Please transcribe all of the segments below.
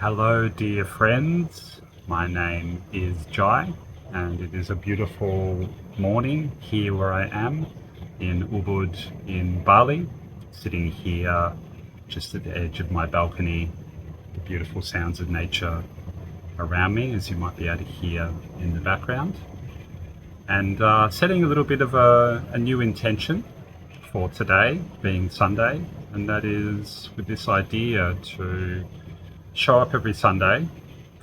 Hello, dear friends. My name is Jai, and it is a beautiful morning here where I am in Ubud in Bali, sitting here just at the edge of my balcony, the beautiful sounds of nature around me, as you might be able to hear in the background, and setting a little bit of a new intention for today, being Sunday, and that is with this idea to show up every Sunday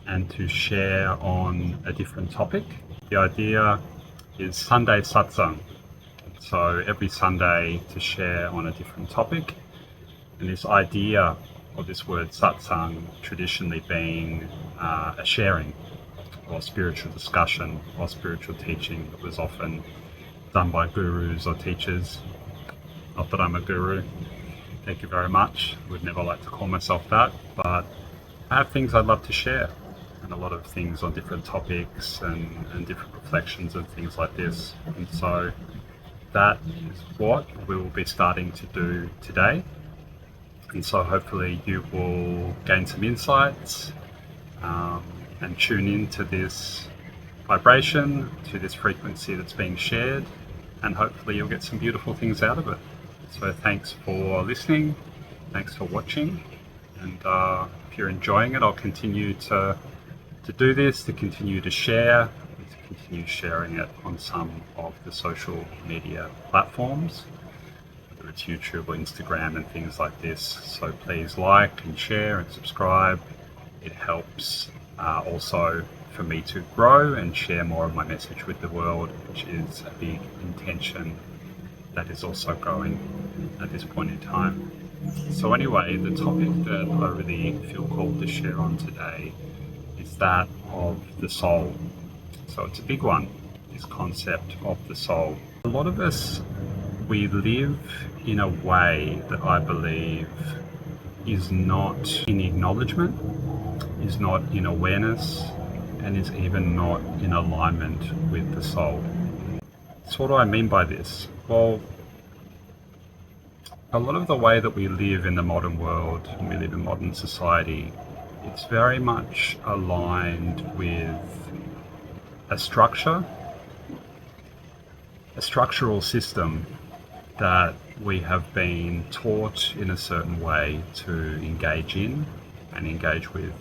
and to share on a different topic. The idea is Sunday Satsang. So every Sunday to share on a different topic. And this idea of this word Satsang traditionally being a sharing or spiritual discussion or spiritual teaching that was often done by gurus or teachers. Not that I'm a guru, thank you very much. Would never like to call myself that, but I have things I'd love to share, and a lot of things on different topics and different reflections of things like this. And so that is what we will be starting to do today. And so hopefully you will gain some insights and tune into this vibration, to this frequency that's being shared, and hopefully you'll get some beautiful things out of it. So thanks for listening, thanks for watching, and if you're enjoying it, I'll continue to do this, to continue to share, and to continue sharing it on some of the social media platforms, whether it's YouTube or Instagram and things like this. So please like and share and subscribe. It helps also for me to grow and share more of my message with the world, which is a big intention that is also growing at this point in time. So anyway, the topic that I really feel called to share on today is that of the soul. So it's a big one, this concept of the soul. A lot of us, we live in a way that I believe is not in acknowledgement, is not in awareness, and is even not in alignment with the soul. So what do I mean by this? Well, a lot of the way that we live in the modern world and we live in modern society, it's very much aligned with a structure, a structural system that we have been taught in a certain way to engage in and engage with.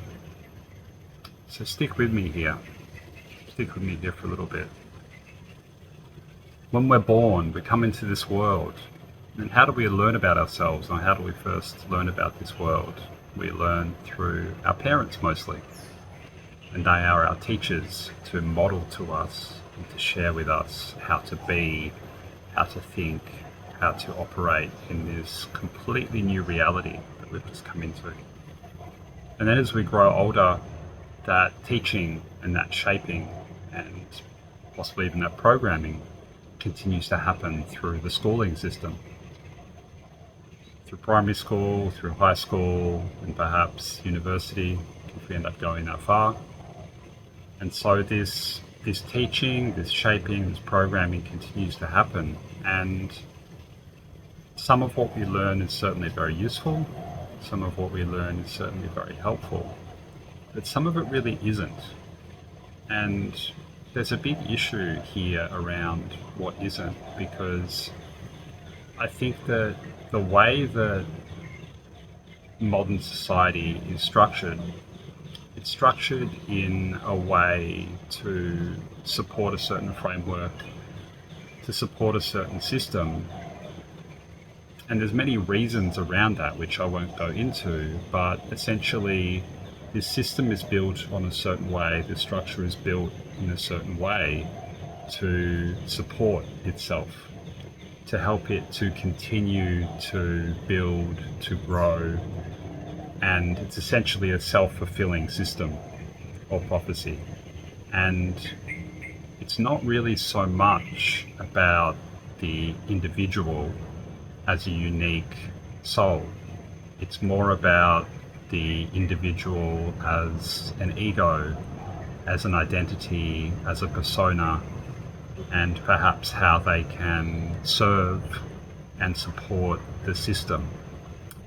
So stick with me here. Stick with me here for a little bit. When we're born, we come into this world. And how do we learn about ourselves, and how do we first learn about this world? We learn through our parents mostly, and they are our teachers to model to us and to share with us how to be, how to think, how to operate in this completely new reality that we've just come into. And then as we grow older, that teaching and that shaping and possibly even that programming continues to happen through the schooling system. Through primary school, through high school, and perhaps university, if we end up going that far. And so this teaching, this shaping, this programming continues to happen. And some of what we learn is certainly very useful. Some of what we learn is certainly very helpful. But some of it really isn't. And there's a big issue here around what isn't, because I think that the way that modern society is structured, it's structured in a way to support a certain framework, to support a certain system. And there's many reasons around that, which I won't go into, but essentially this system is built on a certain way, the structure is built in a certain way to support itself, to help it to continue to build, to grow, and it's essentially a self-fulfilling system or prophecy. And it's not really so much about the individual as a unique soul. It's more about the individual as an ego, as an identity, as a persona, and perhaps how they can serve and support the system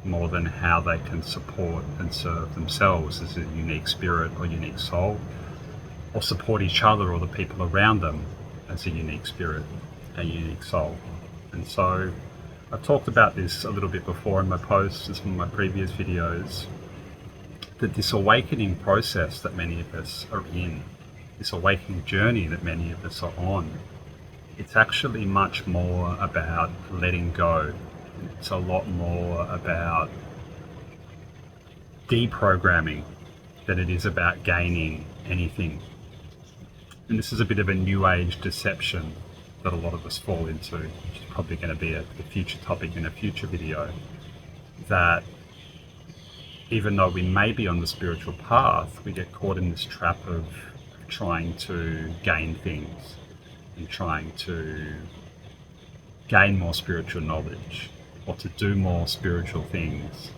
more than how they can support and serve themselves as a unique spirit or unique soul, or support each other or the people around them as a unique spirit, a unique soul. And so I've talked about this a little bit before in my posts and some of my previous videos, that this awakening process that many of us are in, this awakening journey that many of us are on, it's actually much more about letting go. It's a lot more about deprogramming than it is about gaining anything. And this is a bit of a new age deception that a lot of us fall into, which is probably going to be a future topic in a future video, that even though we may be on the spiritual path, we get caught in this trap of trying to gain things and trying to gain more spiritual knowledge or to do more spiritual things.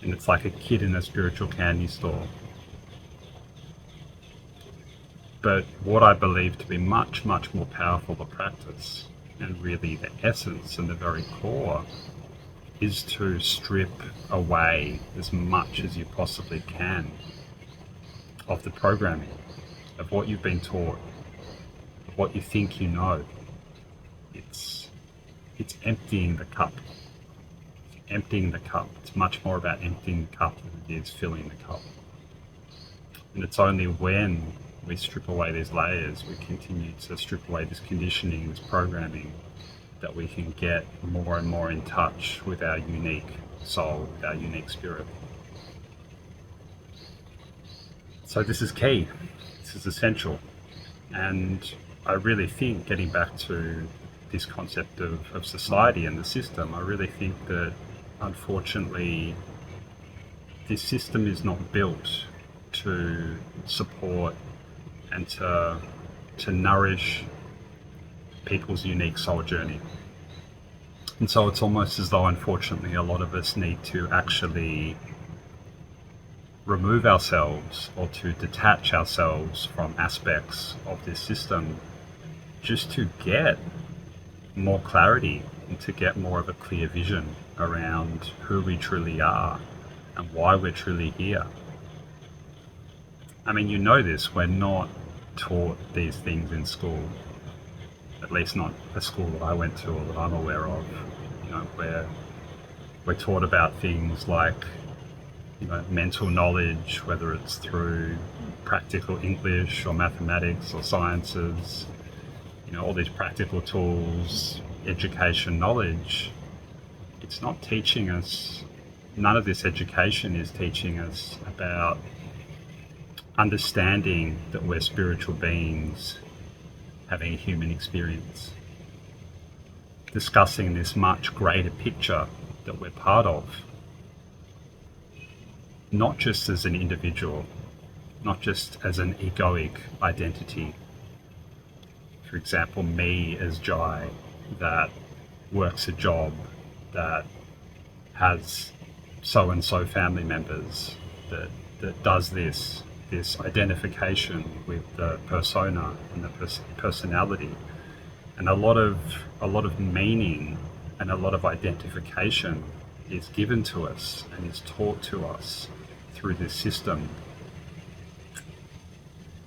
And it's like a kid in a spiritual candy store. But what I believe to be much, much more powerful the practice, and really the essence and the very core, is to strip away as much as you possibly can of the programming, of what you've been taught, of what you think you know. It's emptying the cup. Emptying the cup. It's much more about emptying the cup than it is filling the cup. And it's only when we strip away these layers, we continue to strip away this conditioning, this programming, that we can get more and more in touch with our unique soul, with our unique spirit. So this is key. This is essential. And I really think, getting back to this concept of society and the system, I really think that unfortunately this system is not built to support and to nourish people's unique soul journey. And so it's almost as though, unfortunately, a lot of us need to actually remove ourselves or to detach ourselves from aspects of this system just to get more clarity and to get more of a clear vision around who we truly are and why we're truly here. I mean, you know this, we're not taught these things in school, at least not a school that I went to or that I'm aware of. You know, we're taught about things like, you know, mental knowledge, whether it's through practical English or mathematics or sciences, you know, all these practical tools, education, knowledge. It's not teaching us, none of this education is teaching us about understanding that we're spiritual beings having a human experience, discussing this much greater picture that we're part of, not just as an individual, not just as an egoic identity. For example, me as Jai, that works a job, that has so-and-so family members, that does this identification with the persona and the personality, and a lot of meaning and a lot of identification is given to us and is taught to us through this system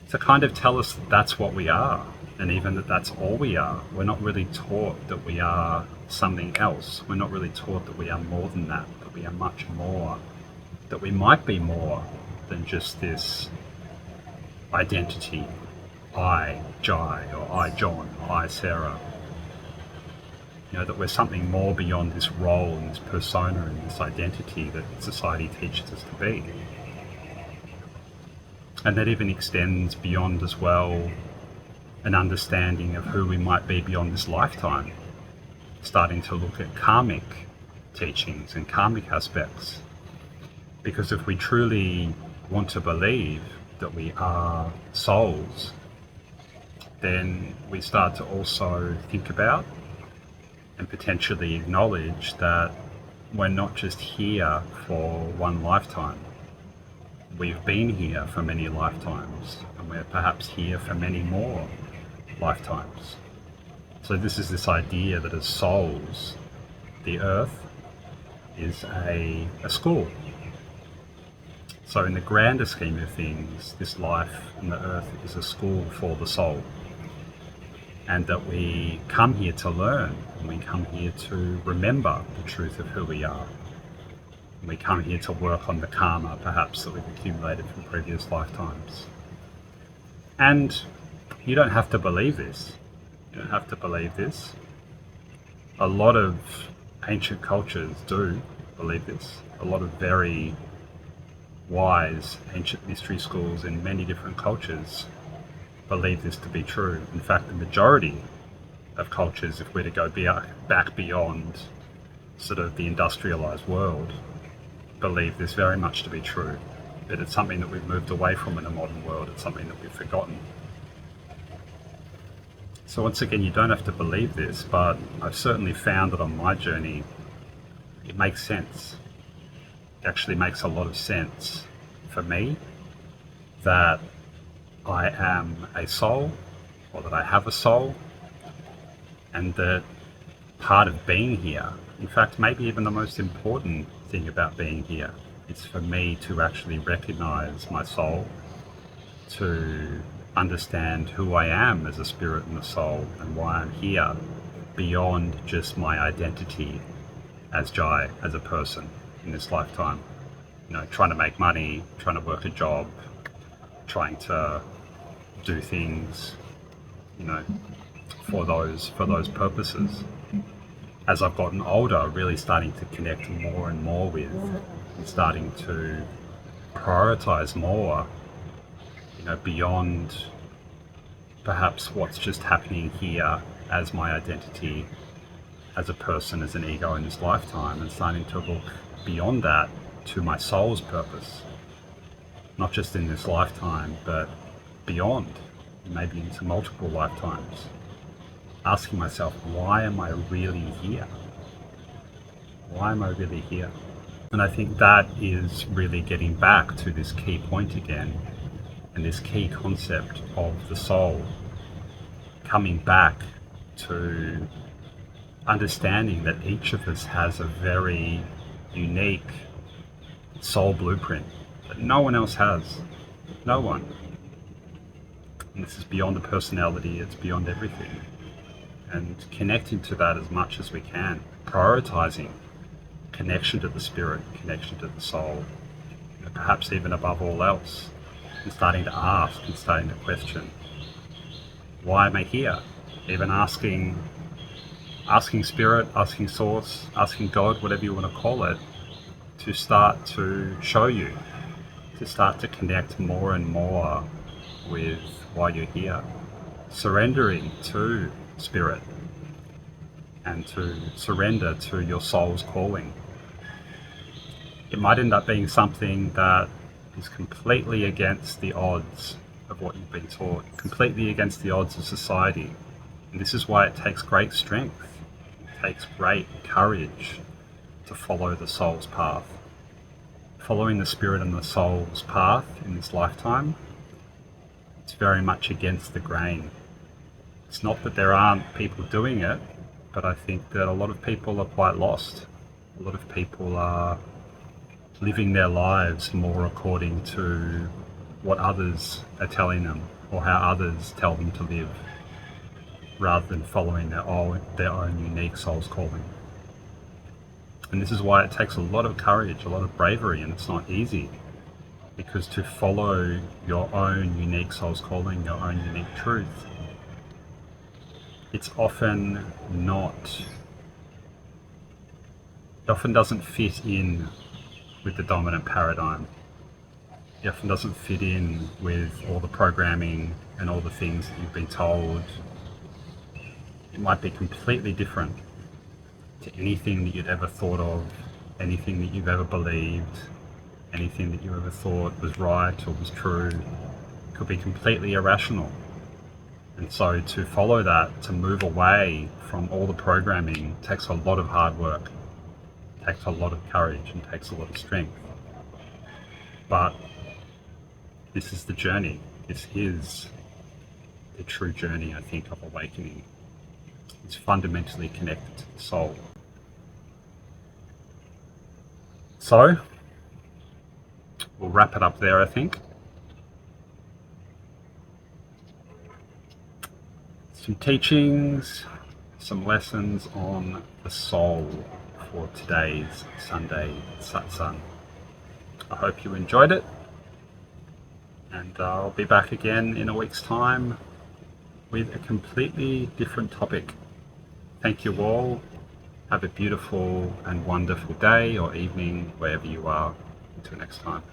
to kind of tell us that that's what we are, and even that that's all we are. We're not really taught that we are something else. We're not really taught that we are more than that we are much more, that we might be more than just this identity, I, Jai, or I, John, or I, Sarah. You know, that we're something more beyond this role and this persona and this identity that society teaches us to be. And that even extends beyond as well an understanding of who we might be beyond this lifetime, starting to look at karmic teachings and karmic aspects. Because if we truly want to believe that we are souls, then we start to also think about and potentially acknowledge that we're not just here for one lifetime. We've been here for many lifetimes, and we're perhaps here for many more lifetimes. So this is this idea that as souls, the earth is a school. So in the grander scheme of things, this life on the earth is a school for the soul. And that we come here to learn, and we come here to remember the truth of who we are. And we come here to work on the karma, perhaps, that we've accumulated from previous lifetimes. And you don't have to believe this. You don't have to believe this. A lot of ancient cultures do believe this. A lot of very wise ancient mystery schools in many different cultures believe this to be true. In fact, the majority of cultures, if we're to go back beyond sort of the industrialized world, believe this very much to be true. That it's something that we've moved away from in the modern world. It's something that we've forgotten. So once again, you don't have to believe this, but I've certainly found that on my journey, it makes sense. It actually makes a lot of sense for me that I am a soul, or that I have a soul, and that part of being here, in fact, maybe even the most important thing about being here, is for me to actually recognize my soul, to understand who I am as a spirit and a soul, and why I'm here beyond just my identity as Jai, as a person in this lifetime. You know, trying to make money, trying to work a job, trying to do things, you know, for those purposes. As I've gotten older, really starting to connect more and more with, and starting to prioritize more, you know, beyond perhaps what's just happening here as my identity, as a person, as an ego in this lifetime, and starting to look beyond that to my soul's purpose, not just in this lifetime, but beyond, maybe into multiple lifetimes. Asking myself, why am I really here? Why am I really here? And I think that is really getting back to this key point again, and this key concept of the soul, coming back to understanding that each of us has a very unique soul blueprint that no one else has. No one. And this is beyond the personality, it's beyond everything. And connecting to that as much as we can, prioritizing connection to the spirit, connection to the soul, and perhaps even above all else, and starting to ask and starting to question, why am I here? Even asking spirit, asking source, asking God, whatever you want to call it, to start to show you, to start to connect more and more with why you're here, surrendering to spirit and to surrender to your soul's calling. It might end up being something that is completely against the odds of what you've been taught, completely against the odds of society. And this is why it takes great strength, it takes great courage to follow the soul's path. Following the spirit and the soul's path in this lifetime, it's very much against the grain. It's not that there aren't people doing it, but I think that a lot of people are quite lost. A lot of people are living their lives more according to what others are telling them, or how others tell them to live, rather than following their own unique soul's calling. And this is why it takes a lot of courage, a lot of bravery, and it's not easy, because to follow your own unique soul's calling, your own unique truth, it often doesn't fit in with the dominant paradigm. It often doesn't fit in with all the programming and all the things that you've been told. It might be completely different to anything that you'd ever thought of, anything that you've ever believed, anything that you ever thought was right or was true. It could be completely irrational. And so to follow that, to move away from all the programming, takes a lot of hard work, takes a lot of courage, and takes a lot of strength. But this is the journey. This is the true journey, I think, of awakening. It's fundamentally connected to the soul. So we'll wrap it up there, I think. Some teachings, some lessons on the soul for today's Sunday Satsang. I hope you enjoyed it, and I'll be back again in a week's time with a completely different topic. Thank you all. Have a beautiful and wonderful day or evening, wherever you are. Until next time.